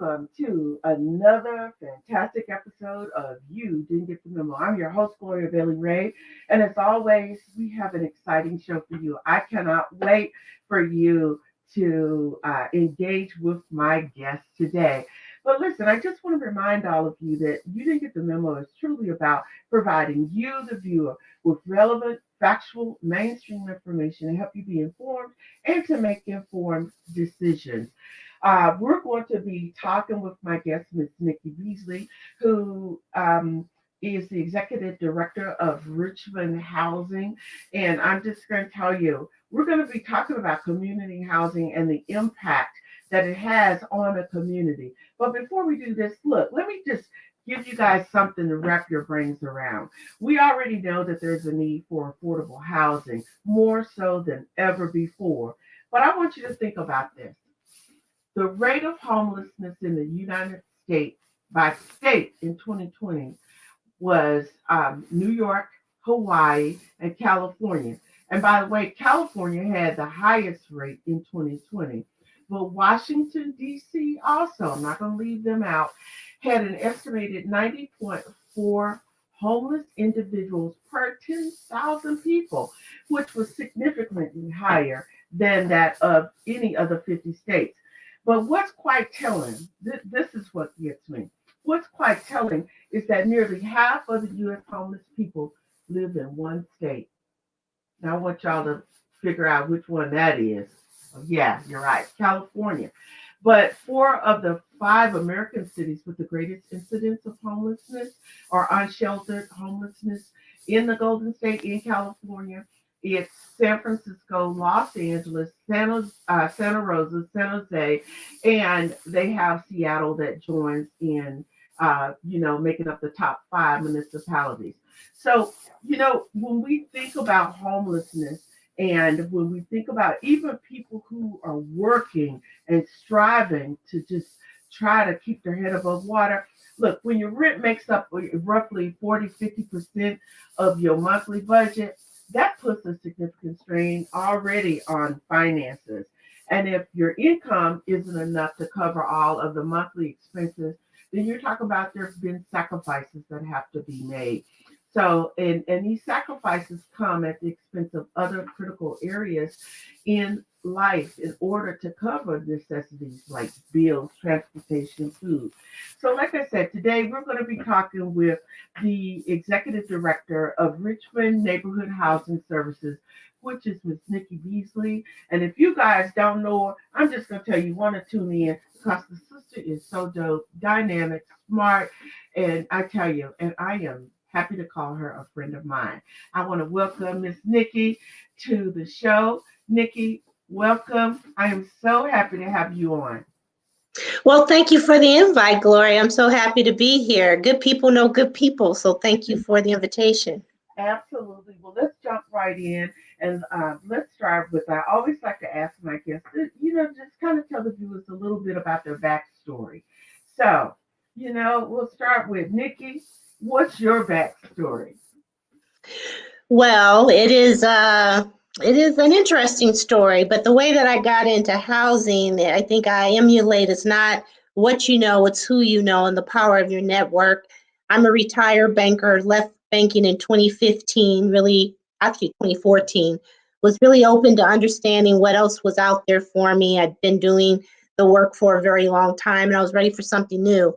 welcome to another fantastic episode of You Didn't Get the Memo. I'm your host, Gloria Bailey Ray, and as always, we have an exciting show for you. I cannot wait for you to engage with my guest today. But listen, I just want to remind all of you that You Didn't Get the Memo is truly about providing you, the viewer, with relevant, factual, mainstream information to help you be informed and to make informed decisions. We're going to be talking with my guest, Ms. Nikki Beasley, who is the executive director of Richmond Housing. And I'm just going to tell you, we're going to be talking about community housing and the impact that it has on a community. But before we do this, look, let me just give you guys something to wrap your brains around. We already know that there's a need for affordable housing, more so than ever before. But I want you to think about this. The rate of homelessness in the United States by state in 2020 was New York, Hawaii, and California. And by the way, California had the highest rate in 2020. But Washington, D.C. also, I'm not going to leave them out, had an estimated 90.4 homeless individuals per 10,000 people, which was significantly higher than that of any other 50 states. But what's quite telling, this is what gets me. What's quite telling is that nearly half of the U.S. homeless people live in one state. Now I want y'all to figure out which one that is. Oh, yeah, you're right, California. But 4 of the 5 American cities with the greatest incidence of homelessness or unsheltered homelessness in the Golden State in California, it's San Francisco, Los Angeles, Santa Rosa, San Jose, and they have Seattle that joins in, making up the top 5 municipalities. So, when we think about homelessness and when we think about even people who are working and striving to just try to keep their head above water, look, when your rent makes up roughly 40-50% of your monthly budget, that puts a significant strain already on finances. And if your income isn't enough to cover all of the monthly expenses, then you're talking about there's been sacrifices that have to be made. So, and these sacrifices come at the expense of other critical areas in life in order to cover necessities like bills, transportation, food. So, like I said, today we're going to be talking with the executive director of Richmond Neighborhood Housing Services, which is Ms. Nikki Beasley. And if you guys don't know her, I'm just going to tell you, want to tune in because the sister is so dope, dynamic, smart, and I tell you, and I am happy to call her a friend of mine. I want to welcome Miss Nikki to the show. Nikki, welcome. I am so happy to have you on. Well, thank you for the invite, Gloria. I'm so happy to be here. Good people know good people, so thank you for the invitation. Absolutely. Well, let's jump right in and let's start with, I always like to ask my guests, just kind of tell the viewers a little bit about their backstory. So, we'll start with Nikki. What's your backstory? Well, it is an interesting story, but the way that I got into housing, I think I emulate is not what you know, it's who you know and the power of your network. I'm a retired banker, left banking in 2015, really, actually 2014, was really open to understanding what else was out there for me. I'd been doing the work for a very long time and I was ready for something new.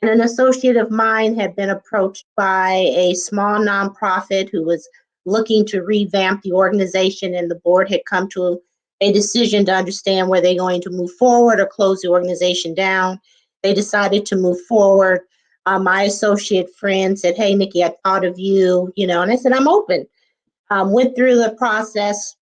And an associate of mine had been approached by a small nonprofit who was looking to revamp the organization, and the board had come to a decision to understand whether they're going to move forward or close the organization down. They decided to move forward. My associate friend said, "Hey, Nikki, I thought of you, and I said, I'm open." Went through the process,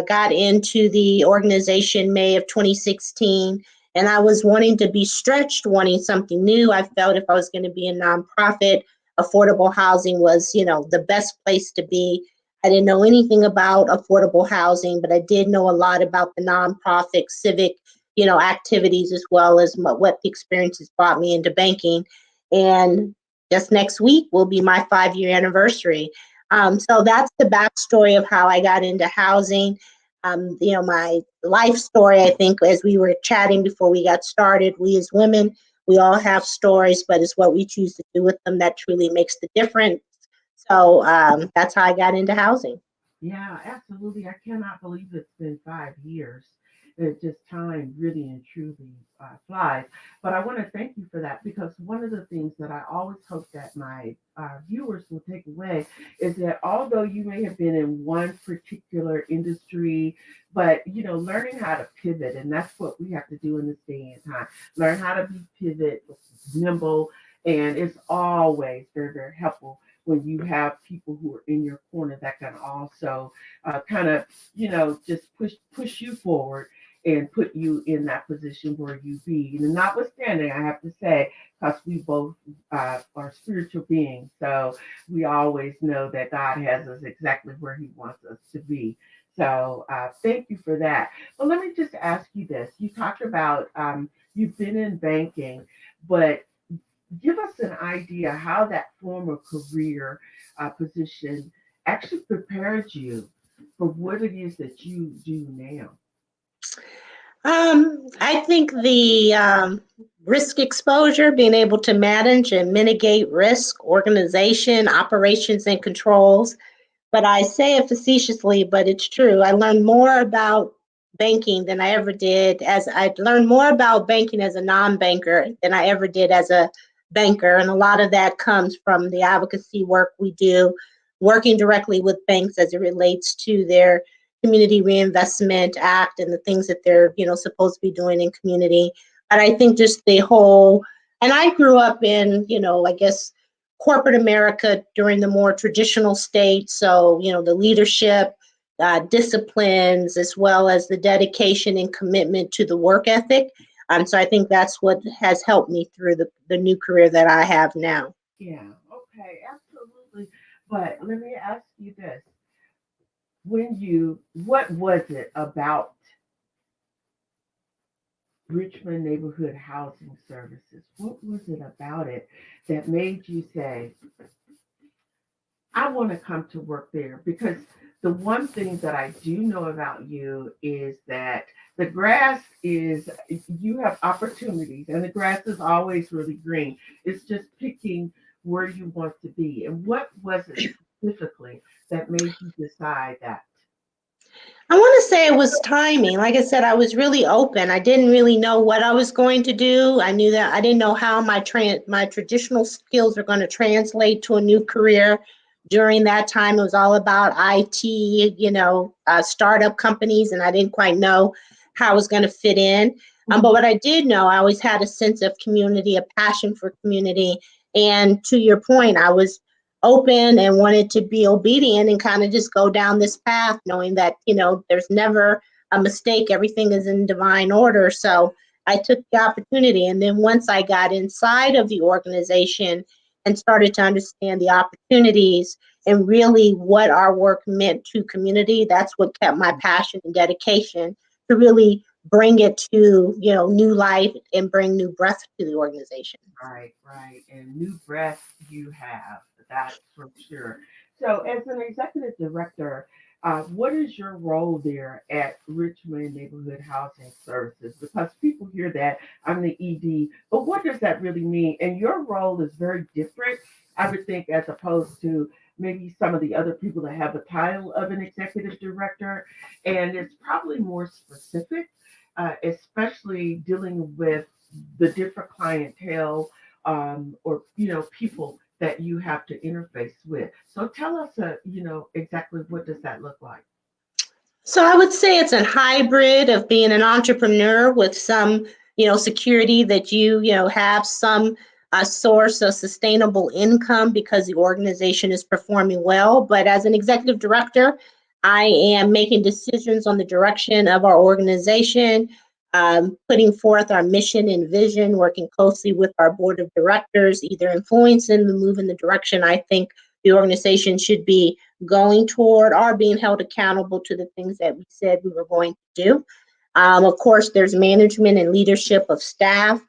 got into the organization May of 2016. And I was wanting to be stretched, wanting something new. I felt if I was going to be a nonprofit, affordable housing was, the best place to be. I didn't know anything about affordable housing, but I did know a lot about the nonprofit civic, activities, as well as what the experiences brought me into banking. And just next week will be my 5-year anniversary. So that's the backstory of how I got into housing. My life story, I think, as we were chatting before we got started, we as women, We all have stories, but it's what we choose to do with them that truly makes the difference. So that's how I got into housing. Yeah, absolutely. I cannot believe it's been 5 years. It just time really and truly flies. But I want to thank you for that because one of the things that I always hope that my viewers will take away is that although you may have been in one particular industry, but learning how to pivot, and that's what we have to do in this day and time. Learn how to be pivot, nimble, and it's always very, very helpful when you have people who are in your corner that can also kind of, just push you forward and put you in that position where you be. And notwithstanding, I have to say, because we both are spiritual beings, so we always know that God has us exactly where He wants us to be. So thank you for that. But let me just ask you this: you talked about you've been in banking, but give us an idea how that former career position actually prepared you for what it is that you do now. I think the risk exposure, being able to manage and mitigate risk, organization, operations, and controls. But I say it facetiously, but it's true. I learned more about banking than I ever did as I learned more about banking as a non-banker than I ever did as a banker. And a lot of that comes from the advocacy work we do, working directly with banks as it relates to their Community Reinvestment Act and the things that they're, supposed to be doing in community. And I think just the whole, and I grew up in, I guess corporate America during the more traditional state. So, the leadership, disciplines, as well as the dedication and commitment to the work ethic. So I think that's what has helped me through the new career that I have now. Yeah, okay, absolutely. But let me ask you this. What was it about Richmond Neighborhood Housing Services? What was it about it that made you say, I want to come to work there? Because the one thing that I do know about you is that the grass is, you have opportunities, and the grass is always really green. It's just picking where you want to be. And what was it specifically that made you decide that? I want to say it was timing. Like I said, I was really open. I didn't really know what I was going to do. I knew that I didn't know how my traditional skills were going to translate to a new career. During that time, it was all about IT, startup companies, and I didn't quite know how I was going to fit in. But what I did know, I always had a sense of community, a passion for community. And to your point, I was open and wanted to be obedient and kind of just go down this path, knowing that, there's never a mistake. Everything is in divine order. So I took the opportunity. And then once I got inside of the organization and started to understand the opportunities and really what our work meant to community, that's what kept my passion and dedication to really bring it to, new life and bring new breath to the organization. Right, right. And new breath you have, that's for sure. So, as an executive director, what is your role there at Richmond Neighborhood Housing Services? Because people hear that I'm the ED, but what does that really mean? And your role is very different, I would think, as opposed to maybe some of the other people that have the title of an executive director. And it's probably more specific, especially dealing with the different clientele or people that you have to interface with. So tell us, exactly what does that look like? So I would say it's a hybrid of being an entrepreneur with some, security that have some source of sustainable income because the organization is performing well. But as an executive director, I am making decisions on the direction of our organization, putting forth our mission and vision, working closely with our board of directors, either influencing the move in the direction I think the organization should be going toward or being held accountable to the things that we said we were going to do. Of course, there's management and leadership of staff.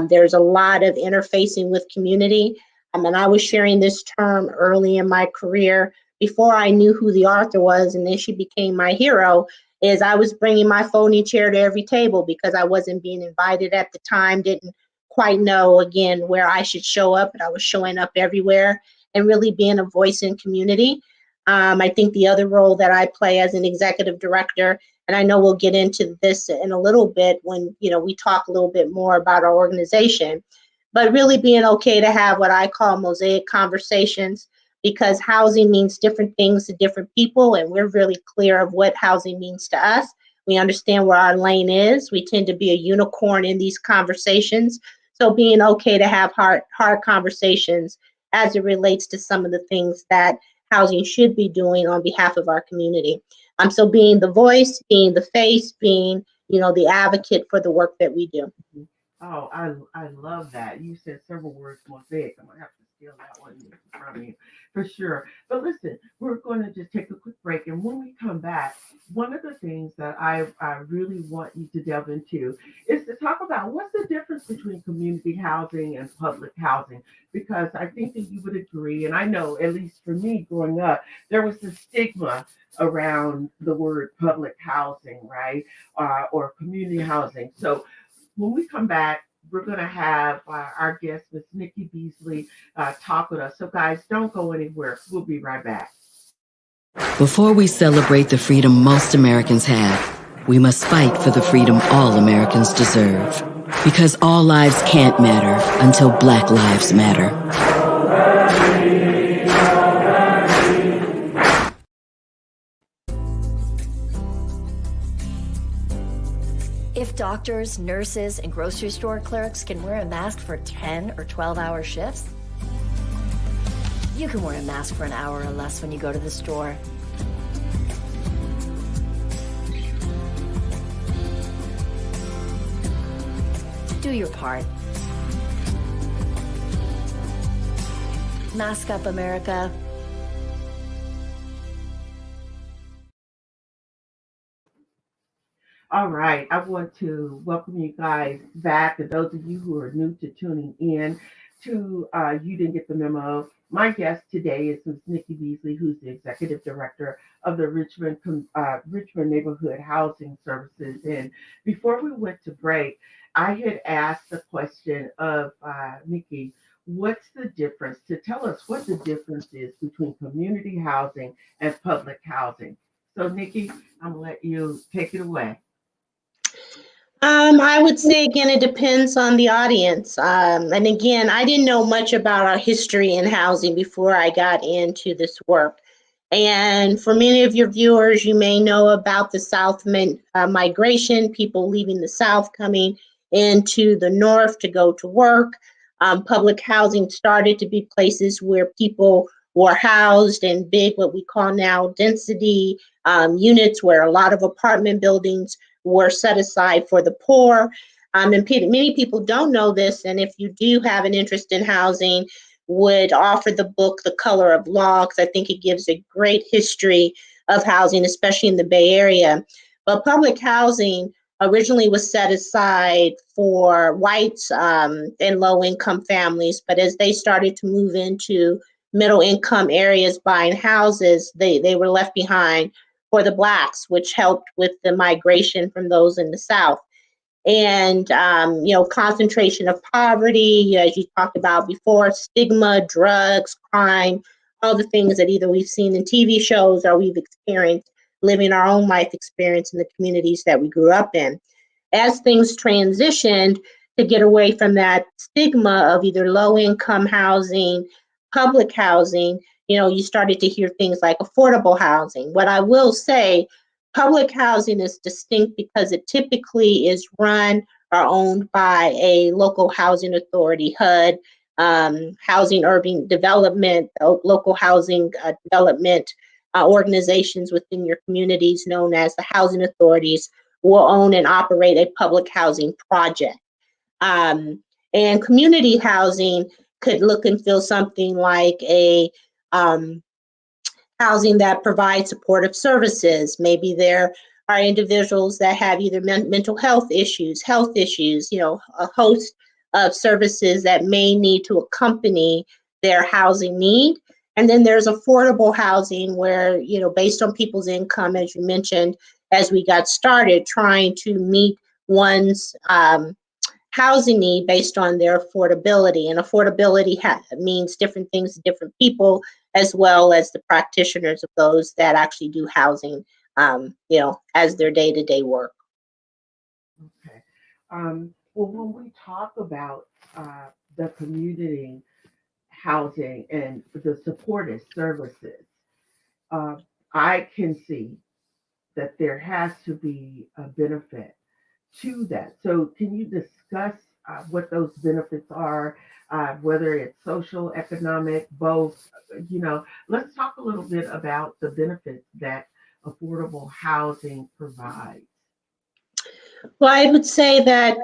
There's a lot of interfacing with community. And I was sharing this term early in my career before I knew who the author was, and then she became my hero. Is I was bringing my folding chair to every table because I wasn't being invited at the time, didn't quite know, again, where I should show up, but I was showing up everywhere and really being a voice in community. I think the other role that I play as an executive director, and I know we'll get into this in a little bit when, we talk a little bit more about our organization, but really being okay to have what I call mosaic conversations, because housing means different things to different people, and we're really clear of what housing means to us. We understand where our lane is. We tend to be a unicorn in these conversations. So being okay to have hard conversations as it relates to some of the things that housing should be doing on behalf of our community. So being the voice, being the face, being, the advocate for the work that we do. Oh, I love that. You said several words, mosaic. I'm gonna have to steal that one from you for sure. But listen, we're going to just take a quick break, and when we come back, one of the things that I really want you to delve into is to talk about what's the difference between community housing and public housing. Because I think that you would agree, and I know at least for me growing up, there was a stigma around the word public housing, right, or community housing. So when we come back, we're going to have our guest, Miss Nikki Beasley, talk with us. So, guys, don't go anywhere. We'll be right back. Before we celebrate the freedom most Americans have, we must fight for the freedom all Americans deserve. Because all lives can't matter until Black lives matter. If doctors, nurses, and grocery store clerks can wear a mask for 10 or 12-hour shifts, you can wear a mask for an hour or less when you go to the store. Do your part. Mask up, America. All right, I want to welcome you guys back, and those of you who are new to tuning in to You Didn't Get the Memo. My guest today is Ms. Nikki Beasley, who's the Executive Director of the Richmond Neighborhood Housing Services. And before we went to break, I had asked the question of Nikki, what's the difference? To tell us what the difference is between community housing and public housing. So, Nikki, I'm going to let you take it away. I would say, again, it depends on the audience. And again, I didn't know much about our history in housing before I got into this work. And for many of your viewers, you may know about the South migration, people leaving the South, coming into the North to go to work. Public housing started to be places where people were housed in big, what we call now density units, where a lot of apartment buildings were set aside for the poor. And many people don't know this, and if you do have an interest in housing, would offer the book The Color of Law, because I think it gives a great history of housing, especially in the Bay Area. But public housing originally was set aside for whites and low-income families, but as they started to move into middle-income areas buying houses, they were left behind for the Blacks, which helped with the migration from those in the South. And, concentration of poverty, as you talked about before, stigma, drugs, crime, all the things that either we've seen in TV shows or we've experienced living our own life experience in the communities that we grew up in. As things transitioned to get away from that stigma of either low-income housing, public housing, you started to hear things like affordable housing. What I will say, public housing is distinct because it typically is run or owned by a local housing authority, HUD, housing urban development, local housing development organizations within your communities known as the housing authorities will own and operate a public housing project. And community housing could look and feel something like a housing that provides supportive services. Maybe there are individuals that have either mental health issues, a host of services that may need to accompany their housing need. And then there's affordable housing where, based on people's income, as you mentioned, as we got started, trying to meet one's housing need based on their affordability. And affordability means different things to different people, as well as the practitioners of those that actually do housing, as their day-to-day work. Okay. Well, when we talk about the community housing and the supportive services, uh, I can see that there has to be a benefit to that. So, can you discuss what those benefits are, whether it's social, economic, both? Let's talk a little bit about the benefits that affordable housing provides. Well, I would say that,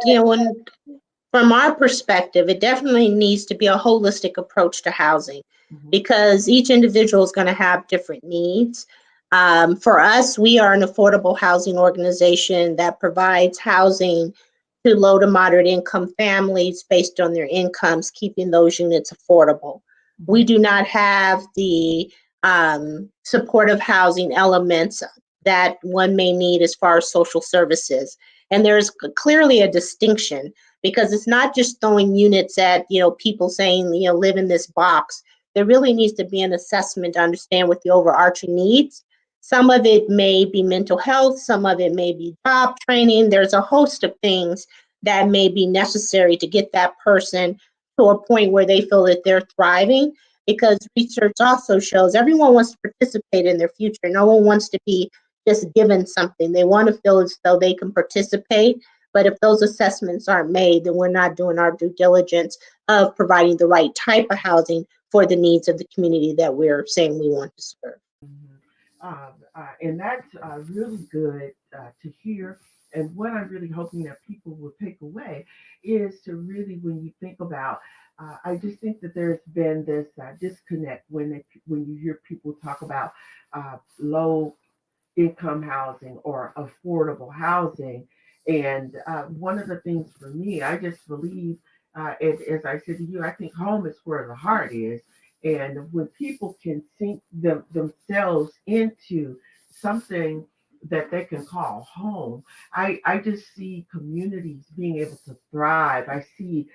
from our perspective, it definitely needs to be a holistic approach to housing Mhm. because each individual is going to have different needs. For us, we are an affordable housing organization that provides housing to low to moderate income families based on their incomes, keeping those units affordable. We Mhm. do not have the supportive housing elements that one may need as far as social services. And there's clearly a distinction because it's not just throwing units at, people saying, live in this box. There really needs to be an assessment to understand what the overarching needs. Some of it may be mental health, some of it may be job training. There's a host of things that may be necessary to get that person to a point where they feel that they're thriving. Because research also shows everyone wants to participate in their future. No one wants to be just given something. They want to feel as though they can participate. But if those assessments aren't made, then we're not doing our due diligence of providing the right type of housing for the needs of the community that we're saying we want to serve. Mhm. And that's really good to hear. And what I'm really hoping that people will take away is to really, when you think about, I just think that there's been this disconnect when you hear people talk about low income housing or affordable housing. And one of the things for me, I just believe, as I said to you, I think home is where the heart is. And when people can sink themselves into something that they can call home, I just see communities being able to thrive. I see,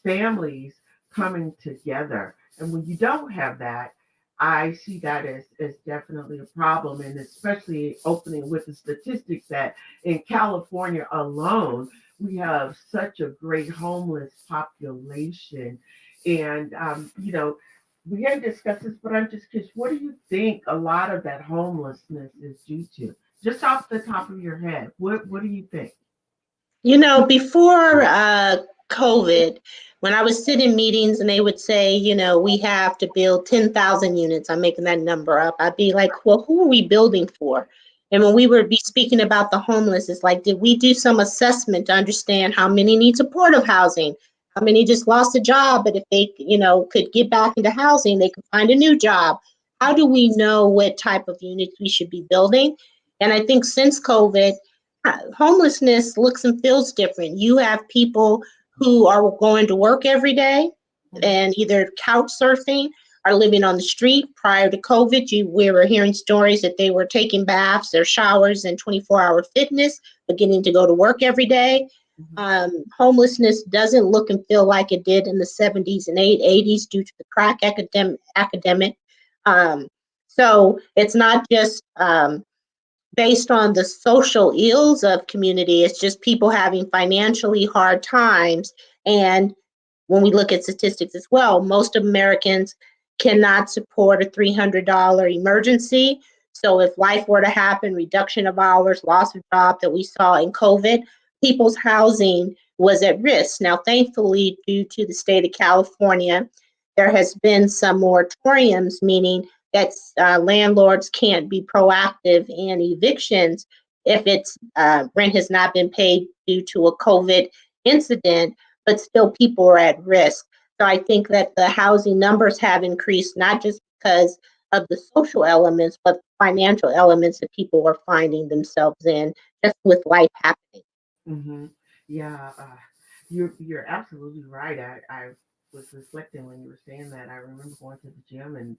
families coming together. And when you don't have that, I see that as definitely a problem, and especially opening with the statistics that in California alone, we have such a great homeless population. And, we hadn't discussed this, but I'm just curious, what do you think a lot of that homelessness is due to? Just off the top of your head, what do you think? Before COVID, when I was sitting in meetings and they would say, we have to build 10,000 units, I'm making that number up. I'd be like, well, who are we building for? And when we would be speaking about the homeless, it's like, did we do some assessment to understand how many need supportive housing? How many just lost a job, but if they, could get back into housing, they could find a new job. How do we know what type of units we should be building? And I think since COVID, homelessness looks and feels different. You have people who are going to work every day Mhm. and either couch surfing or living on the street. Prior to COVID, we were hearing stories that they were taking baths or showers and 24-hour fitness, but getting to go to work every day. Mhm. Homelessness doesn't look and feel like it did in the 70s and 80s due to the crack academic. Um, so it's not just based on the social ills of community. It's just people having financially hard times. And when we look at statistics as well, most Americans cannot support a $300 emergency. So if life were to happen, reduction of hours, loss of job that we saw in COVID, people's housing was at risk. Now, thankfully, due to the state of California, there has been some moratoriums, meaning that landlords can't be proactive in evictions if it's rent has not been paid due to a COVID incident, but still people are at risk. So I think that the housing numbers have increased not just because of the social elements, but financial elements that people are finding themselves in just with life happening. Hmm. Yeah, you're absolutely right. I was reflecting when you were saying that. I remember going to the gym and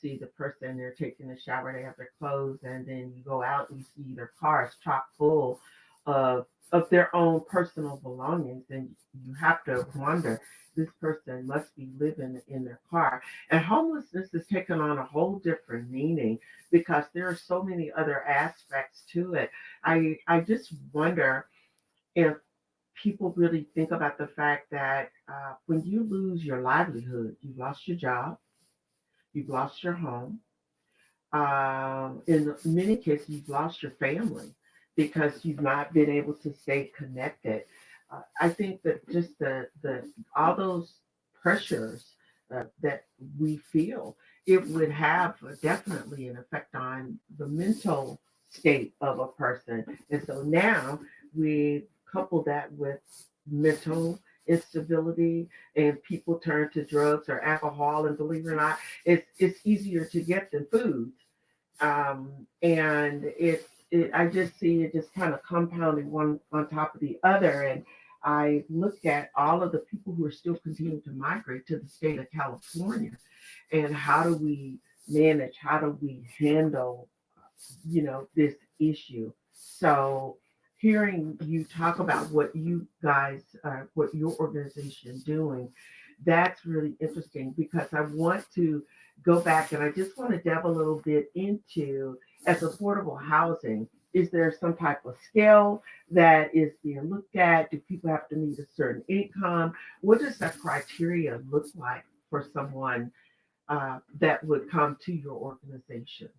see the person they're taking a shower, they have their clothes, and then you go out and you see their cars chock full of their own personal belongings, and you have to wonder, this person must be living in their car. And homelessness has taken on a whole different meaning because there are so many other aspects to it. I just wonder if people really think about the fact that when you lose your livelihood, you've lost your job, you've lost your home. In many cases, you've lost your family because you've not been able to stay connected. I think that just the all those pressures that we feel, it would have definitely an effect on the mental state of a person. And so now we couple that with mental instability, and people turn to drugs or alcohol, and believe it or not, it's easier to get than food. And I just see it just kind of compounding one on top of the other. And I look at all of the people who are still continuing to migrate to the state of California, and how do we manage, how do we handle, this issue. So hearing you talk about what you guys, what your organization is doing, that's really interesting because I want to go back and I just want to delve a little bit into, as affordable housing, is there some type of scale that is being looked at? Do people have to meet a certain income? What does that criteria look like for someone that would come to your organization?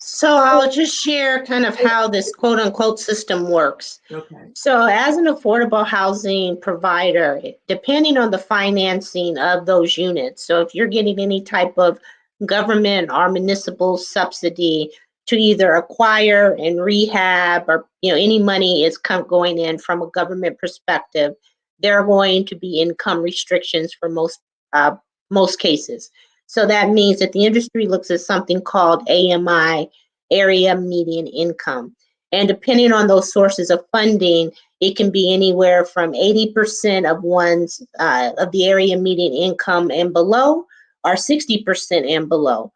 So I'll just share kind of how this quote unquote system works. Okay. So as an affordable housing provider, depending on the financing of those units, so if you're getting any type of government or municipal subsidy to either acquire and rehab, or any money is going in from a government perspective, there are going to be income restrictions for most cases. So that means that the industry looks at something called AMI, area median income. And depending on those sources of funding, it can be anywhere from 80% of one's of the area median income and below, or 60% and below.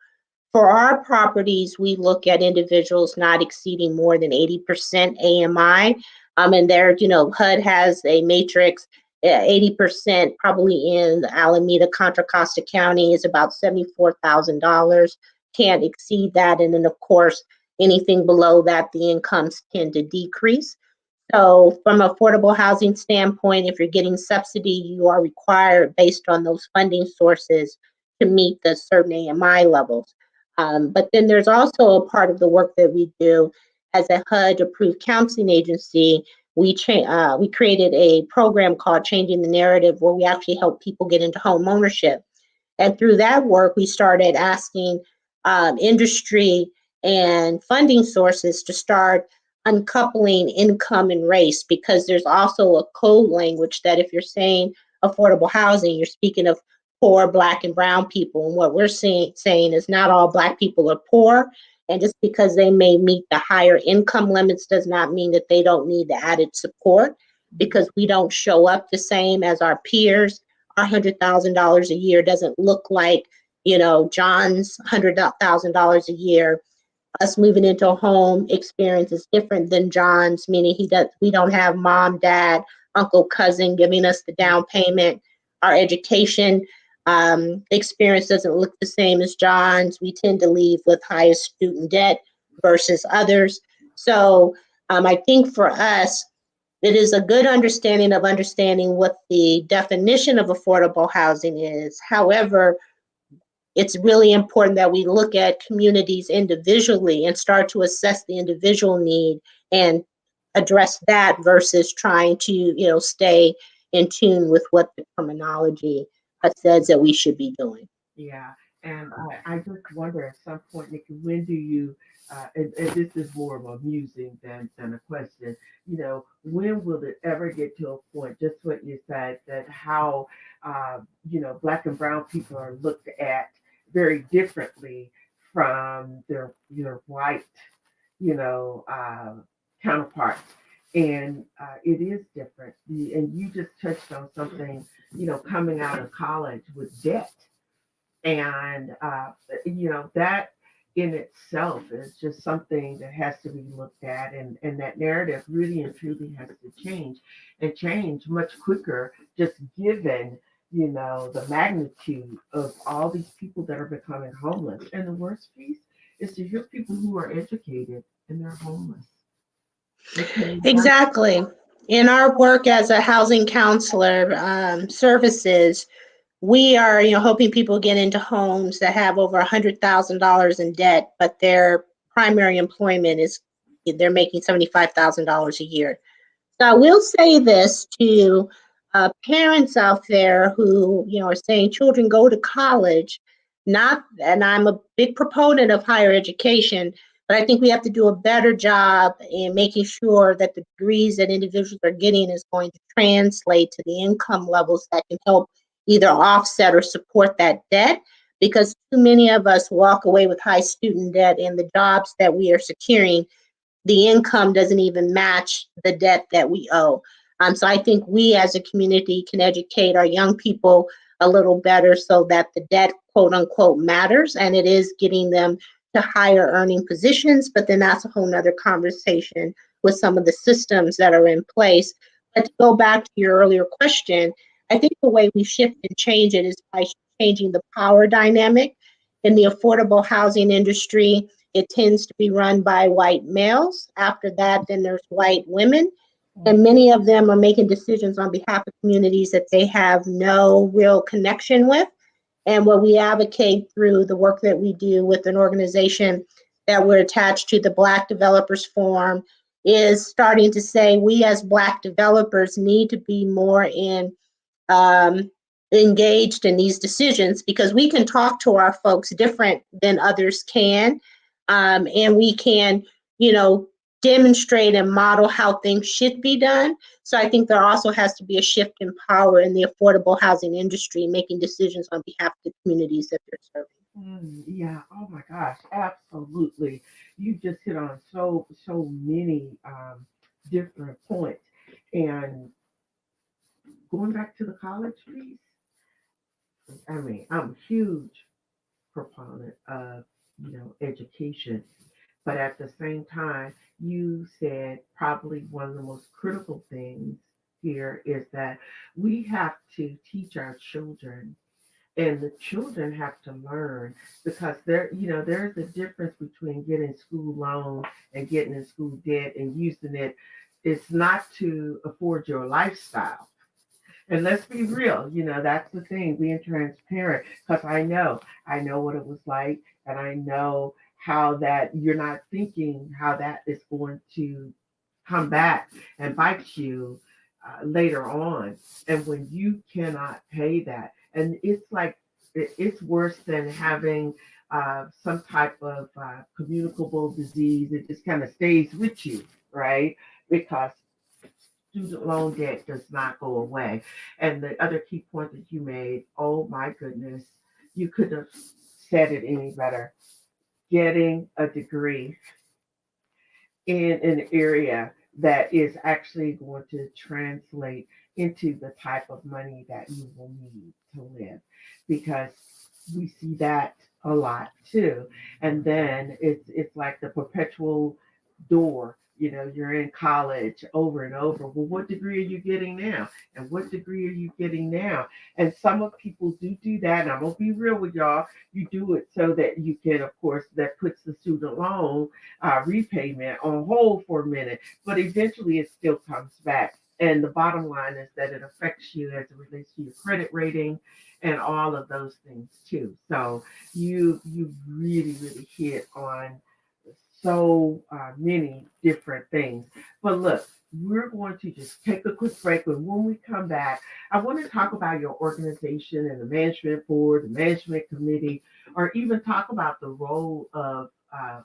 For our properties, we look at individuals not exceeding more than 80% AMI. And there, HUD has a matrix. 80% probably in Alameda, Contra Costa County is about $74,000. Can't exceed that. And then, of course, anything below that, the incomes tend to decrease. So from an affordable housing standpoint, if you're getting subsidy, you are required based on those funding sources to meet the certain AMI levels. But then there's also a part of the work that we do as a HUD-approved counseling agency. We created a program called Changing the Narrative, where we actually help people get into home ownership. And through that work, we started asking industry and funding sources to start uncoupling income and race, because there's also a code language that if you're saying affordable housing, you're speaking of poor Black and brown people. And what we're saying is not all Black people are poor. And just because they may meet the higher income limits does not mean that they don't need the added support, because we don't show up the same as our peers. Our $100,000 a year doesn't look like, John's $100,000 a year. Us moving into a home experience is different than John's, meaning we don't have mom, dad, uncle, cousin giving us the down payment. Our education experience doesn't look the same as John's. We tend to leave with highest student debt versus others. So I think for us, it is a good understanding what the definition of affordable housing is. However, it's really important that we look at communities individually and start to assess the individual need and address that versus trying to, stay in tune with what the terminology says that we should be doing. Yeah, and I just wonder at some point, Nikki, when do you, and this is more of a musing than a question, when will it ever get to a point, just what you said, that how, Black and brown people are looked at very differently from their white, counterparts. And it is different. And you just touched on something, coming out of college with debt. And, that in itself is just something that has to be looked at, and that narrative really and truly has to change, and change much quicker, just given, the magnitude of all these people that are becoming homeless. And the worst piece is to hear people who are educated and they're homeless. Okay. Exactly. In our work as a housing counselor services, we are, helping people get into homes that have over $100,000 in debt, but their primary employment is they're making $75,000 a year. So I will say this to parents out there who, are saying children go to college. Not, and I'm a big proponent of higher education, but I think we have to do a better job in making sure that the degrees that individuals are getting is going to translate to the income levels that can help either offset or support that debt. Because too many of us walk away with high student debt, and the jobs that we are securing, the income doesn't even match the debt that we owe. So I think we as a community can educate our young people a little better so that the debt, quote unquote, matters, and it is getting them to higher earning positions. But then that's a whole nother conversation with some of the systems that are in place. But to go back to your earlier question, I think the way we shift and change it is by changing the power dynamic in the affordable housing industry. It tends to be run by white males. After that, then there's white women. And many of them are making decisions on behalf of communities that they have no real connection with. And what we advocate through the work that we do with an organization that we're attached to, the Black Developers Forum, is starting to say we as Black developers need to be more engaged in these decisions, because we can talk to our folks different than others can. And we can, demonstrate and model how things should be done. So I think there also has to be a shift in power in the affordable housing industry, making decisions on behalf of the communities that they're serving. Yeah. Oh my gosh. Absolutely. You just hit on so many different points. And going back to the college piece, I mean, I'm a huge proponent of, education. But at the same time, you said probably one of the most critical things here is that we have to teach our children, and the children have to learn, because there's a difference between getting school loan and getting in school debt and using it. It's not to afford your lifestyle. And let's be real, that's the thing, being transparent, because I know what it was like, and I know how that you're not thinking how that is going to come back and bite you later on. And when you cannot pay that, and it's like, it's worse than having some type of communicable disease. It just kind of stays with you, right? Because student loan debt does not go away. And the other key point that you made, oh my goodness, you could have said it any better. Getting a degree in an area that is actually going to translate into the type of money that you will need to live, because we see that a lot too. And then it's like the perpetual door. You're in college over and over. Well, what degree are you getting now? And what degree are you getting now? And some of people do that. And I'm gonna be real with y'all. You do it so that you can, of course, that puts the student loan repayment on hold for a minute, but eventually it still comes back. And the bottom line is that it affects you as it relates to your credit rating and all of those things too. So you really hit on so many different things. But look, we're going to just take a quick break. And when we come back, I want to talk about your organization and the management board, the management committee, or even talk about the role of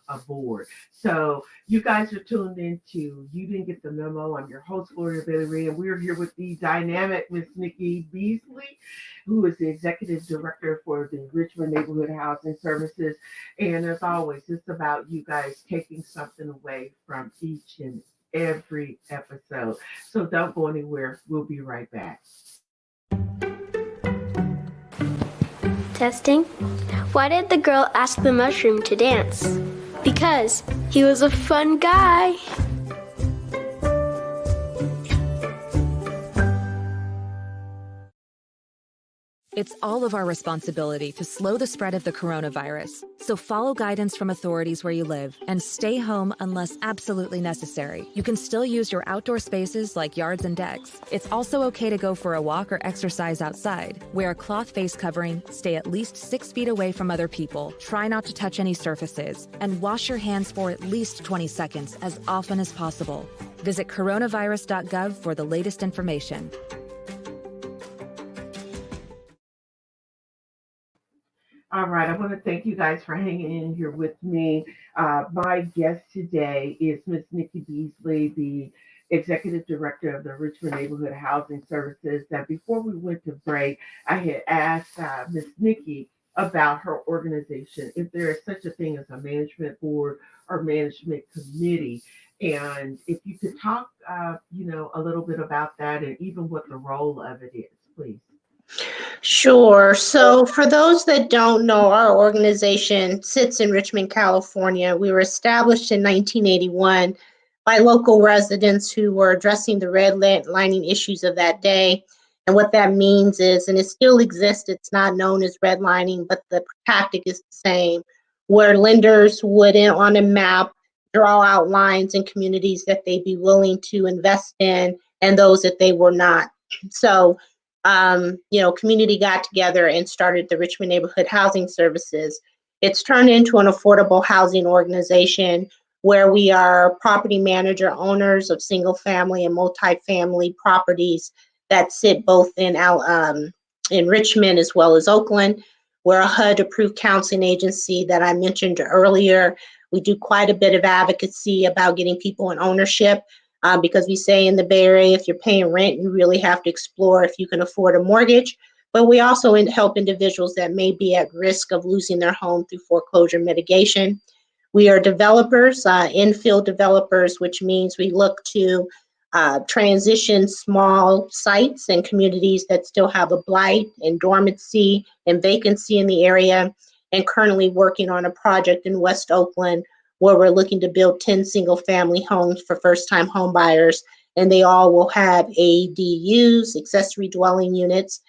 a board. So you guys are tuned into You Didn't Get the Memo. I'm your host, Gloria Bailey, and we're here with the dynamic Miss Nikki Beasley, who is the executive director for the Richmond Neighborhood Housing Services. And as always, it's about you guys taking something away from each and every episode. So don't go anywhere. We'll be right back. Testing. Why did the girl ask the mushroom to dance? Because he was a fun guy. It's all of our responsibility to slow the spread of the coronavirus. So follow guidance from authorities where you live and stay home unless absolutely necessary. You can still use your outdoor spaces like yards and decks. It's also okay to go for a walk or exercise outside. Wear a cloth face covering, stay at least 6 feet away from other people, try not to touch any surfaces, and wash your hands for at least 20 seconds as often as possible. Visit Coronavirus.gov for the latest information. All right, I want to thank you guys for hanging in here with me. My guest today is Miss Nikki Beasley, the Executive Director of the Richmond Neighborhood Housing Services. That before we went to break, I had asked Miss Nikki about her organization, if there is such a thing as a management board or management committee, and if you could talk, a little bit about that and even what the role of it is, please. Sure. So for those that don't know, our organization sits in Richmond, California. We were established in 1981 by local residents who were addressing the redlining issues of that day. And what that means is, and it still exists, it's not known as redlining, but the tactic is the same, where lenders would, on a map, draw out lines in communities that they'd be willing to invest in and those that they were not. So community got together and started the Richmond Neighborhood Housing Services. It's turned into an affordable housing organization where we are property manager owners of single family and multifamily properties that sit both in Richmond as well as Oakland. We're a HUD approved counseling agency that I mentioned earlier. We do quite a bit of advocacy about getting people in ownership. Because we say in the Bay Area, if you're paying rent, you really have to explore if you can afford a mortgage. But we also help individuals that may be at risk of losing their home through foreclosure mitigation. We are developers, infill developers, which means we look to transition small sites and communities that still have a blight and dormancy and vacancy in the area, and currently working on a project in West Oakland where we're looking to build 10 single-family homes for first-time home buyers, and they all will have ADUs, accessory dwelling units.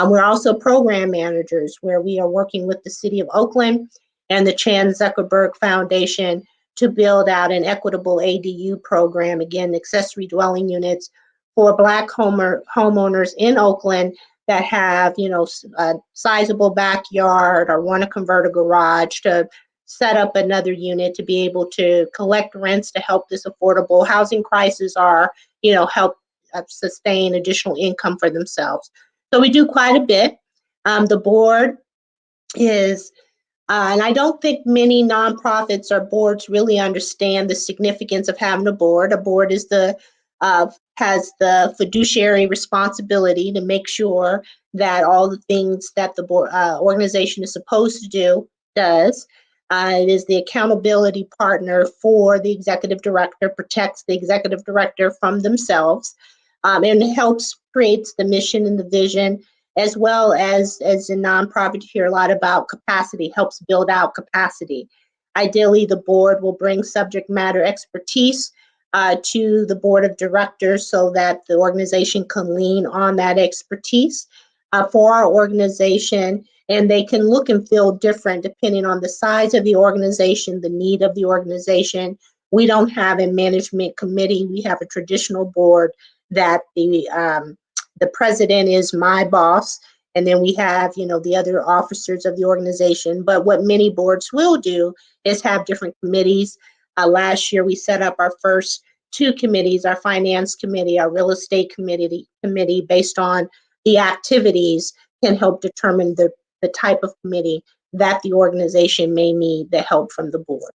We're also program managers, where we are working with the City of Oakland and the Chan Zuckerberg Foundation to build out an equitable ADU program, again, accessory dwelling units for Black homeowners in Oakland that have, a sizable backyard or want to convert a garage to set up another unit to be able to collect rents to help this affordable housing crisis or, help sustain additional income for themselves. So we do quite a bit. The board is, and I don't think many nonprofits or boards really understand the significance of having a board. A board is has the fiduciary responsibility to make sure that all the things that the board organization is supposed to do does. It is the accountability partner for the executive director, protects the executive director from themselves, and helps creates the mission and the vision, as well as a nonprofit. You hear a lot about capacity, helps build out capacity. Ideally, the board will bring subject matter expertise to the board of directors so that the organization can lean on that expertise for our organization. And they can look and feel different depending on the size of the organization, the need of the organization. We don't have a management committee. We have a traditional board that the president is my boss. And then we have, the other officers of the organization. But what many boards will do is have different committees. Last year, we set up our first 2 committees, our finance committee, our real estate committee based on the activities can help determine the type of committee that the organization may need the help from the board.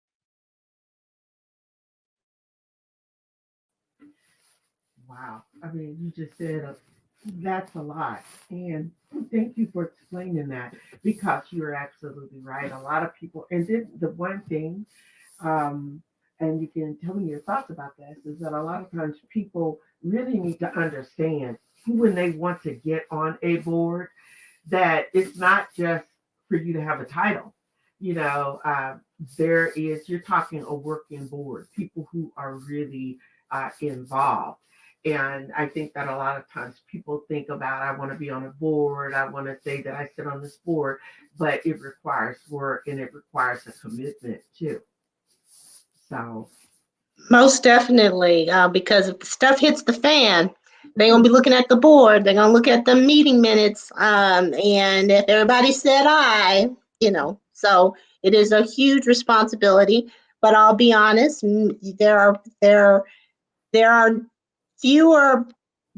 Wow. I mean, you just said that's a lot. And thank you for explaining that, because you're absolutely right. A lot of people, and then the one thing, and you can tell me your thoughts about this, is that a lot of times people really need to understand when they want to get on a board that it's not just for you to have a title. you're talking a working board, people who are really involved. And I think that a lot of times people think about, I want to be on a board, I want to say that I sit on this board, but it requires work and it requires a commitment too. So, Most definitely, because if the stuff hits the fan, they're gonna be looking at the board. They're gonna look at the meeting minutes, and if everybody said aye, so it is a huge responsibility. But I'll be honest, there are fewer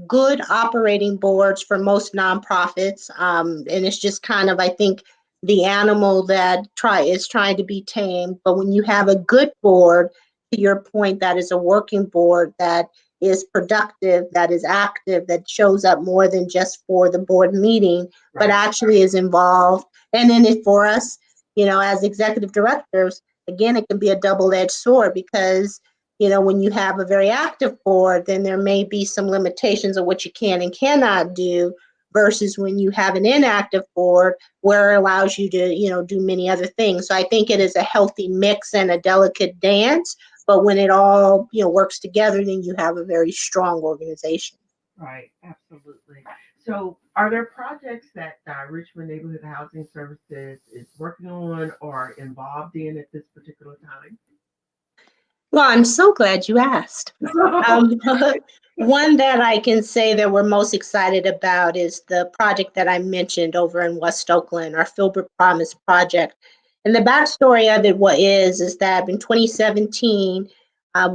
good operating boards for most nonprofits, and it's just kind of, I think, the animal that is trying to be tamed. But when you have a good board, to your point, that is a working board that is productive, that is active, that shows up more than just for the board meeting, but right, actually is involved. And then for us, as executive directors, again, it can be a double-edged sword because when you have a very active board, then there may be some limitations of what you can and cannot do versus when you have an inactive board where it allows you to, do many other things. So I think it is a healthy mix and a delicate dance, but when it all, works together, then you have a very strong organization. right, absolutely. So, are there projects that Richmond Neighborhood Housing Services is working on or involved in at this particular time? Well, I'm so glad you asked. Um, One that I can say that we're most excited about is the project that I mentioned over in West Oakland, our Filbert Promise project. And the backstory of it is that in 2017,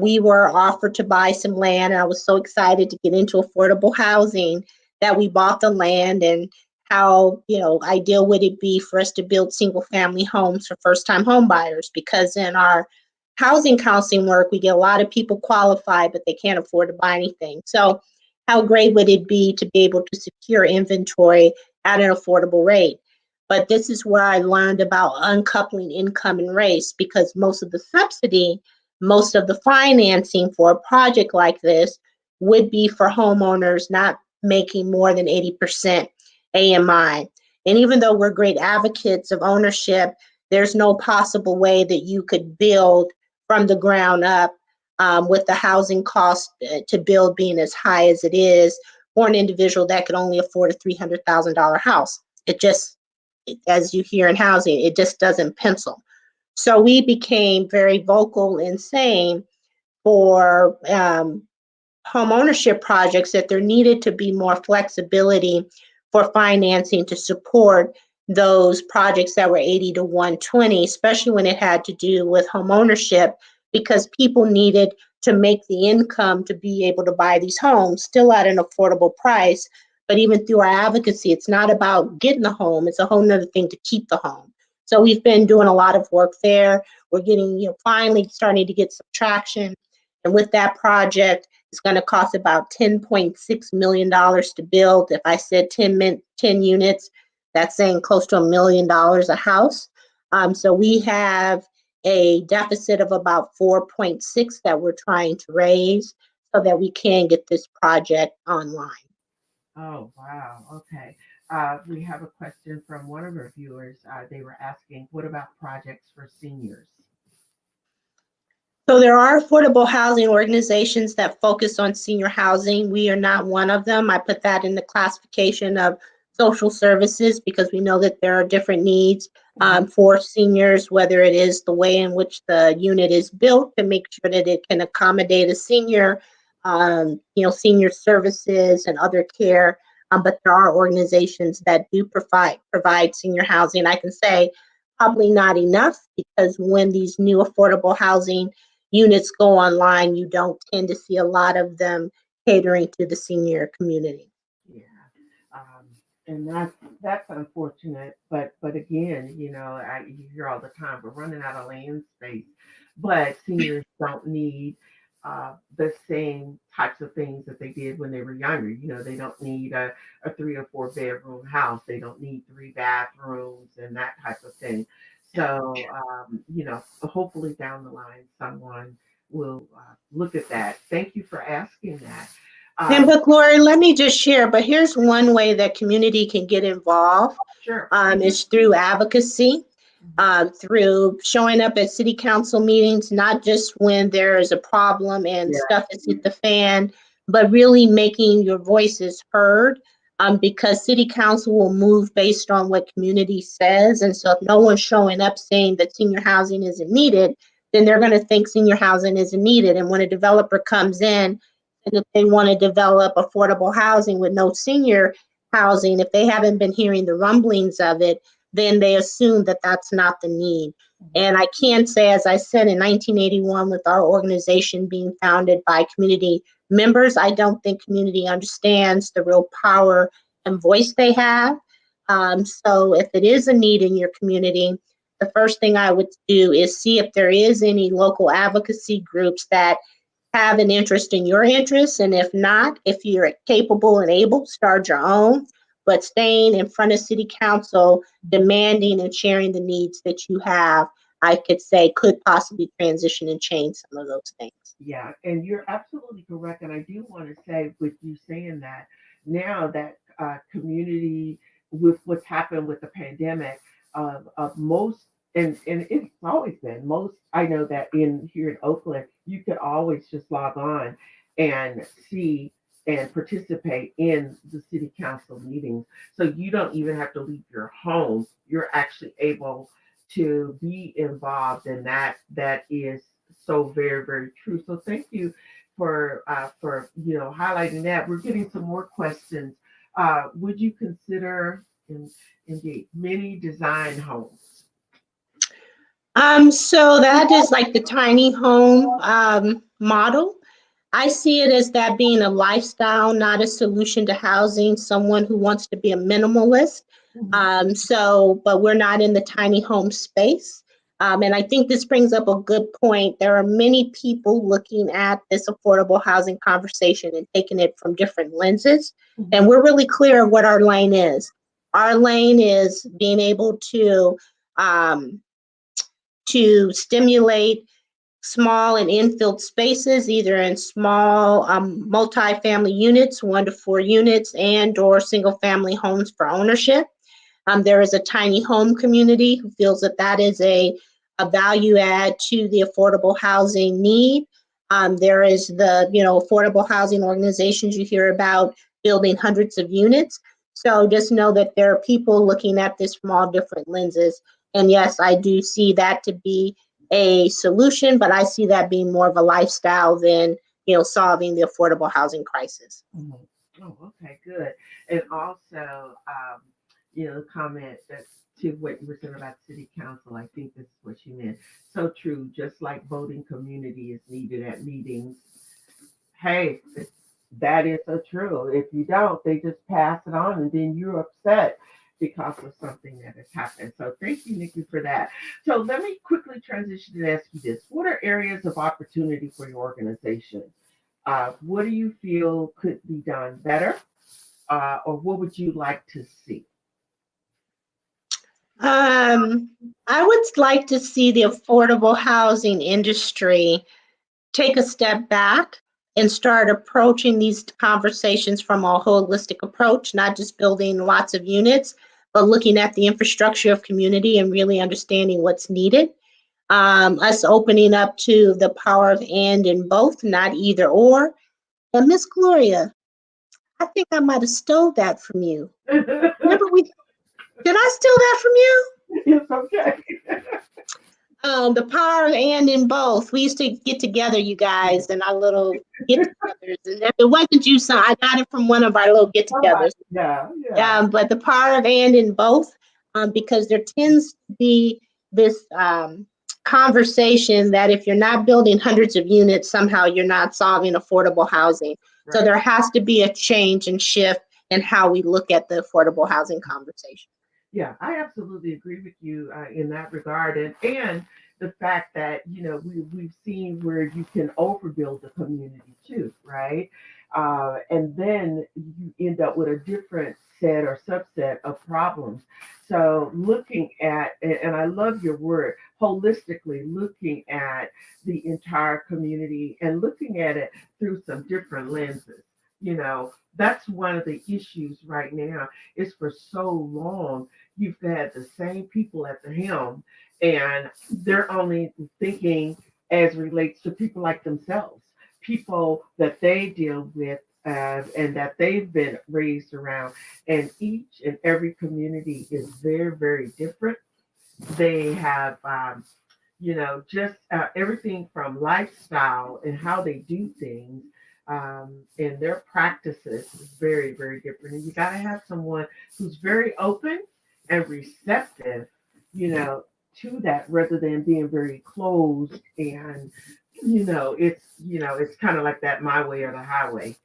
we were offered to buy some land, and I was so excited to get into affordable housing that we bought the land. And how ideal would it be for us to build single family homes for first time home buyers, because in our housing counseling work, we get a lot of people qualified, but they can't afford to buy anything. So how great would it be to be able to secure inventory at an affordable rate? But this is where I learned about uncoupling income and race, because most of the subsidy, most of the financing for a project like this would be for homeowners not making more than 80% AMI. And even though we're great advocates of ownership, there's no possible way that you could build from the ground up, with the housing cost to build being as high as it is for an individual that could only afford a $300,000 house. It just, as you hear in housing, it just doesn't pencil. So we became very vocal in saying for home ownership projects that there needed to be more flexibility for financing to support those projects that were 80 to 120, especially when it had to do with home ownership, because people needed to make the income to be able to buy these homes still at an affordable price. But even through our advocacy, it's not about getting the home, it's a whole nother thing to keep the home. So we've been doing a lot of work there. We're getting, finally starting to get some traction. And with that project, it's going to cost about $10.6 million to build. If I said 10 units, that's saying close to $1 million a house. So we have a deficit of about 4.6 that we're trying to raise so that we can get this project online. Oh, wow. Okay. We have a question from one of our viewers. They were asking, what about projects for seniors? So there are affordable housing organizations that focus on senior housing. We are not one of them. I put that in the classification of social services because we know that there are different needs for seniors, whether it is the way in which the unit is built to make sure that it can accommodate a senior, senior services and other care. But there are organizations that do provide senior housing. I can say probably not enough, because when these new affordable housing units go online, you don't tend to see a lot of them catering to the senior community. Yeah, and that's unfortunate. But again, you hear all the time we're running out of land space, but seniors don't need the same types of things that they did when they were younger. They don't need a 3 or 4 bedroom house. They don't need 3 bathrooms and that type of thing. So, hopefully down the line, someone will look at that. Thank you for asking that. But Lori, let me just share, but here's one way that community can get involved. Sure. Is through advocacy. through showing up at city council meetings, not just when there is a problem and Yeah. stuff has hit the fan, but really making your voices heard, because city council will move based on what community says. And so if no one's showing up saying that senior housing isn't needed, then they're going to think senior housing isn't needed. And when a developer comes in and if they want to develop affordable housing with no senior housing, if they haven't been hearing the rumblings of it, then they assume that that's not the need. And I can say, as I said, in 1981, with our organization being founded by community members, I don't think community understands the real power and voice they have. So if it is a need in your community, the first thing I would do is see if there is any local advocacy groups that have an interest in your interests. And if not, if you're capable and able, start your own. But staying in front of city council, demanding and sharing the needs that you have, I could say could possibly transition and change some of those things. Yeah, and you're absolutely correct. And I do want to say, with you saying that, now that community, with what's happened with the pandemic, of most, and it's always been most. I know that in here in Oakland, you could always just log on and see and participate in the city council meetings. So you don't even have to leave your home. You're actually able to be involved in that. That is so very, very true. So thank you for highlighting that. We're getting some more questions. Would you consider indeed mini design homes? So that is like the tiny home model. I see it as that being a lifestyle, not a solution to housing, someone who wants to be a minimalist. But we're not in the tiny home space. And I think this brings up a good point. There are many people looking at this affordable housing conversation and taking it from different lenses. And we're really clear of what our lane is. Our lane is being able to stimulate small and infilled spaces, either in small multi-family units, 1 to 4 units, and or single family homes for ownership. There is a tiny home community who feels that that is a value add to the affordable housing need. There is the affordable housing organizations you hear about building hundreds of units. So just know that there are people looking at this from all different lenses. And yes, I do see that to be a solution, but I see that being more of a lifestyle than solving the affordable housing crisis. Oh, okay, good. And also, comment that to what you were saying about city council. I think this is what you meant. So true. Just like voting community is needed at meetings. Hey, that is so true. If you don't, they just pass it on, and then you're upset because of something that has happened. So thank you, Nikki, for that. So let me quickly transition and ask you this. What are areas of opportunity for your organization? What do you feel could be done better? Or what would you like to see? I would like to see the affordable housing industry take a step back and start approaching these conversations from a holistic approach, not just building lots of units, but looking at the infrastructure of community and really understanding what's needed. Us opening up to the power of and in both, not either or. And Miss Gloria, I think I might have stole that from you. Remember did I steal that from you? It's okay. The power of and in both. We used to get together, you guys, and our little get-togethers. And if it wasn't you, son, I got it from one of our little get-togethers. Yeah. But the power of and in both, because there tends to be this conversation that if you're not building hundreds of units, somehow you're not solving affordable housing. Right. So there has to be a change and shift in how we look at the affordable housing conversation. Yeah, I absolutely agree with you in that regard, and the fact that we've seen where you can overbuild the community too, right? And then you end up with a different set or subset of problems. So looking at, and I love your word, holistically looking at the entire community and looking at it through some different lenses. That's one of the issues right now is for so long, you've had the same people at the helm, and they're only thinking as relates to people like themselves, people that they deal with and that they've been raised around. And each and every community is very, very different. They have, just everything from lifestyle and how they do things, and their practices is very, very different. And you got to have someone who's very open and receptive, you know, to that rather than being very closed and it's kind of like that my way or the highway.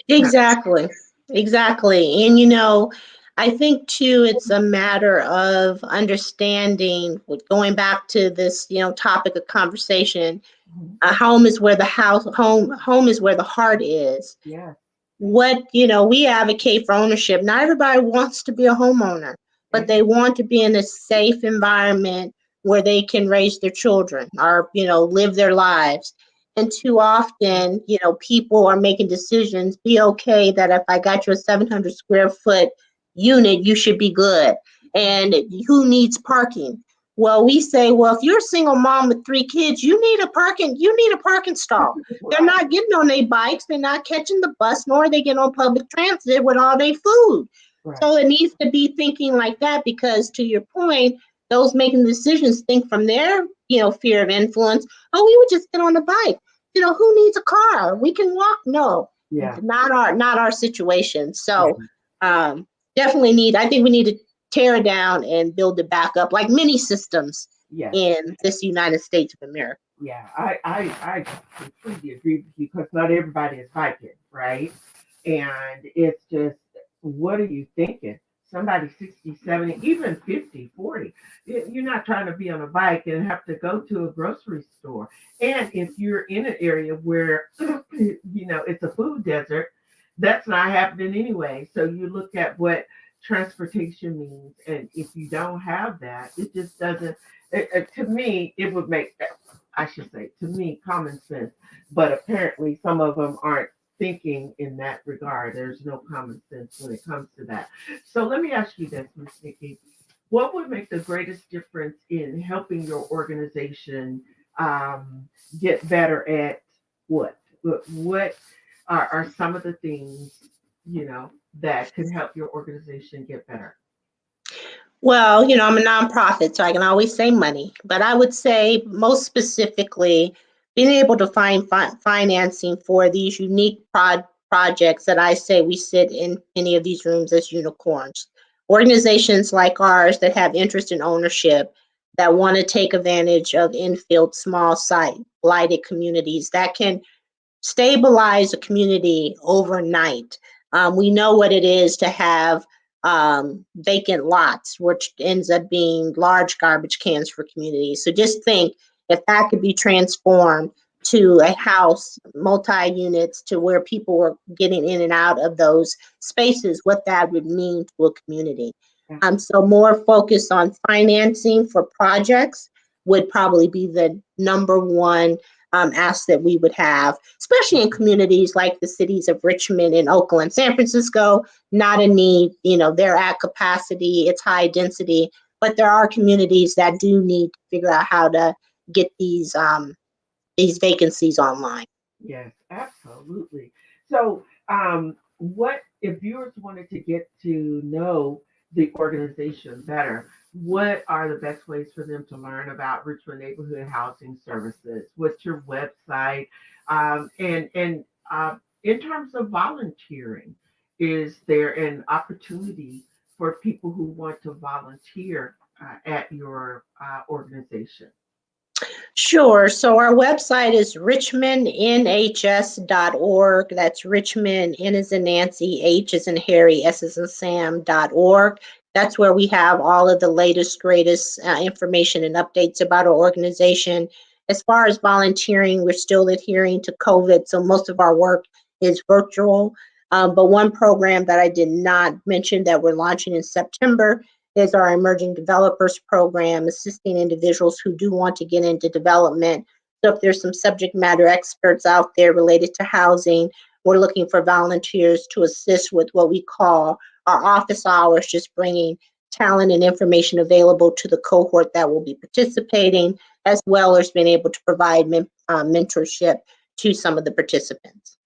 Exactly. Exactly. And I think too, it's a matter of understanding, going back to this, topic of conversation. Mhm. A home is where the home is where the heart is. Yeah. We advocate for ownership. Not everybody wants to be a homeowner, but they want to be in a safe environment where they can raise their children or, live their lives. And too often, people are making decisions. Be okay that if I got you a 700 square foot unit, you should be good. And who needs parking? Well, we say, well, if you're a single mom with 3 kids, you need a parking stall. They're Right. not getting on their bikes, they're not catching the bus, nor are they getting on public transit with all their food. Right. So it needs to be thinking like that, because to your point, those making decisions think from their, fear of influence. Oh, we would just get on the bike. Who needs a car? We can walk. No, Yeah. not our situation. Yeah. So I think we need to tear it down and build it back up like many systems Yes. in this United States of America. Yeah. I completely agree with you because not everybody is biking, right? And it's just, what are you thinking? Somebody 60, 70, even 50, 40. You're not trying to be on a bike and have to go to a grocery store. And if you're in an area where, it's a food desert, that's not happening anyway. So you look at what transportation means. And if you don't have that, it just doesn't, to me, it would make, I should say, to me, common sense. But apparently some of them aren't thinking in that regard. There's no common sense when it comes to that. So let me ask you this, Ms. Nikki. What would make the greatest difference in helping your organization get better at what? What are some of the things, that can help your organization get better? Well, I'm a nonprofit, so I can always say money, but I would say most specifically being able to find financing for these unique projects that I say we sit in many of these rooms as unicorns. Organizations like ours that have interest in ownership, that want to take advantage of infield small site blighted communities that can stabilize a community overnight. We know what it is to have vacant lots, which ends up being large garbage cans for communities. So just think, if that could be transformed to a house, multi-units, to where people were getting in and out of those spaces, what that would mean to a community. So more focus on financing for projects would probably be the number one ask that we would have, especially in communities like the cities of Richmond and Oakland. San Francisco, not a need, they're at capacity, it's high density, but there are communities that do need to figure out how to get these vacancies online. Yes, absolutely. So, what if viewers wanted to get to know the organization better? What are the best ways for them to learn about Richmond Neighborhood Housing Services? What's your website? And in terms of volunteering, is there an opportunity for people who want to volunteer at your organization? Sure. So our website is richmondnhs.org. That's Richmond, N as in Nancy, H as in Harry, S as in Sam.org. That's where we have all of the latest, greatest information and updates about our organization. As far as volunteering, we're still adhering to COVID, so most of our work is virtual. But one program that I did not mention that we're launching in September is our Emerging Developers Program, assisting individuals who do want to get into development. So if there's some subject matter experts out there related to housing, we're looking for volunteers to assist with what we call our office hours, just bringing talent and information available to the cohort that will be participating, as well as being able to provide mentorship to some of the participants.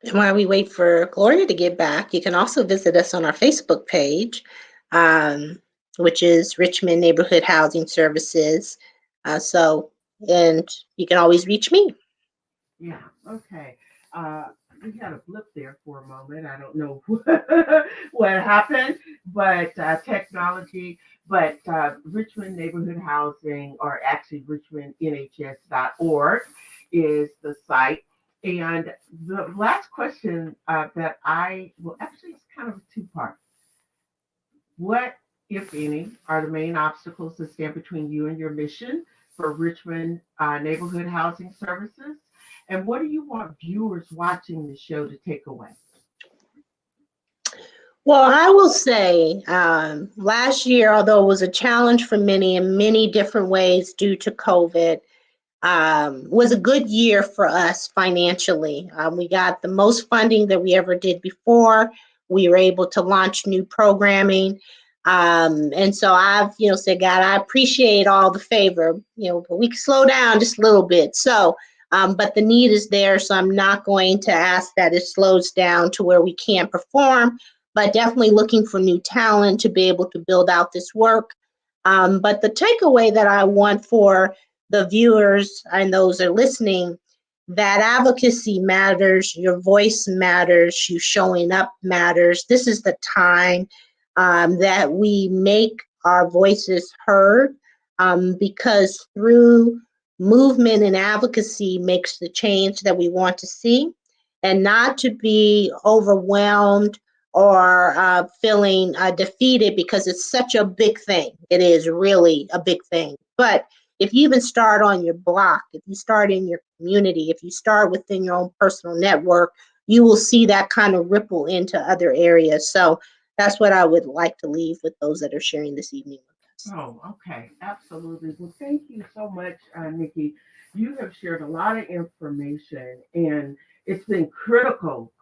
And while we wait for Gloria to get back, you can also visit us on our Facebook page, which is Richmond Neighborhood Housing Services. And you can always reach me. Yeah, okay. We had a blip there for a moment. I don't know what happened, but technology, but Richmond Neighborhood Housing, or actually richmondnhs.org is the site. And the last question that actually, it's kind of a two-part. What, if any, are the main obstacles that stand between you and your mission for Richmond Neighborhood Housing Services? And what do you want viewers watching the show to take away? Well, I will say last year, although it was a challenge for many in many different ways due to COVID, was a good year for us financially. We got the most funding that we ever did before. We were able to launch new programming. And so I've, said, God, I appreciate all the favor, but we can slow down just a little bit. So, but the need is there. So I'm not going to ask that it slows down to where we can't perform, but definitely looking for new talent to be able to build out this work. But the takeaway that I want for the viewers and those that are listening, that advocacy matters, your voice matters, you showing up matters. This is the time that we make our voices heard, because through movement and advocacy makes the change that we want to see, and not to be overwhelmed or feeling defeated, because it's such a big thing. It is really a big thing. But if you even start on your block, if you start in your community, if you start within your own personal network, you will see that kind of ripple into other areas. So that's what I would like to leave with those that are sharing this evening with us. Oh, okay. Absolutely. Well, thank you so much, Nikki. You have shared a lot of information, and it's been critical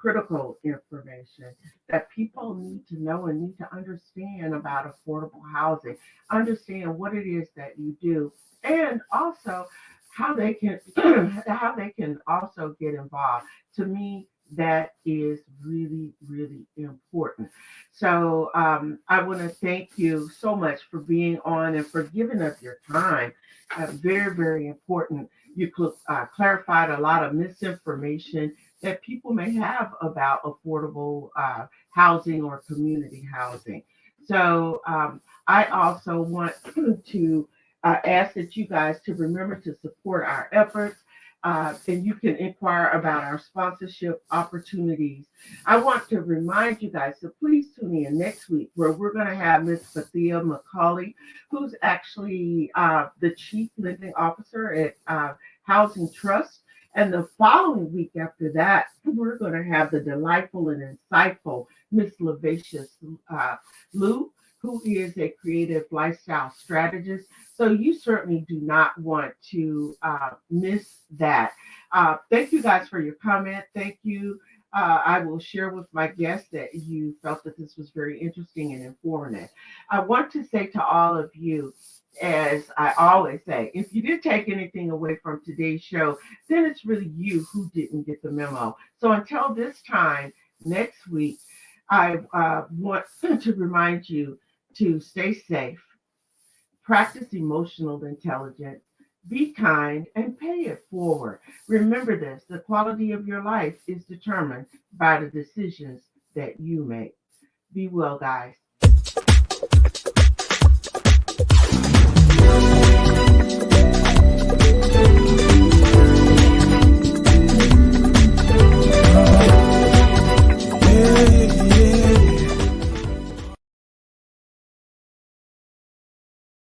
information that people need to know and need to understand about affordable housing, understand what it is that you do, and also how they can how they can also get involved. To me, that is really, really important. So I want to thank you so much for being on and for giving us your time. Very, very important. You clarified a lot of misinformation that people may have about affordable housing or community housing. So I also want to ask that you guys to remember to support our efforts. And you can inquire about our sponsorship opportunities. I want to remind you guys to please tune in next week, where we're going to have Ms. Fathia McCauley, who's actually the Chief Lending Officer at Housing Trust. And the following week after that, we're going to have the delightful and insightful Miss Lavacious Lou, who is a creative lifestyle strategist. So you certainly do not want to miss that. Thank you guys for your comment. Thank you. I will share with my guests that you felt that this was very interesting and informative. I want to say to all of you, as I always say, if you did take anything away from today's show, then it's really you who didn't get the memo. So until this time next week, I want to remind you to stay safe, practice emotional intelligence, be kind, and pay it forward. Remember this: the quality of your life is determined by the decisions that you make. Be well, guys.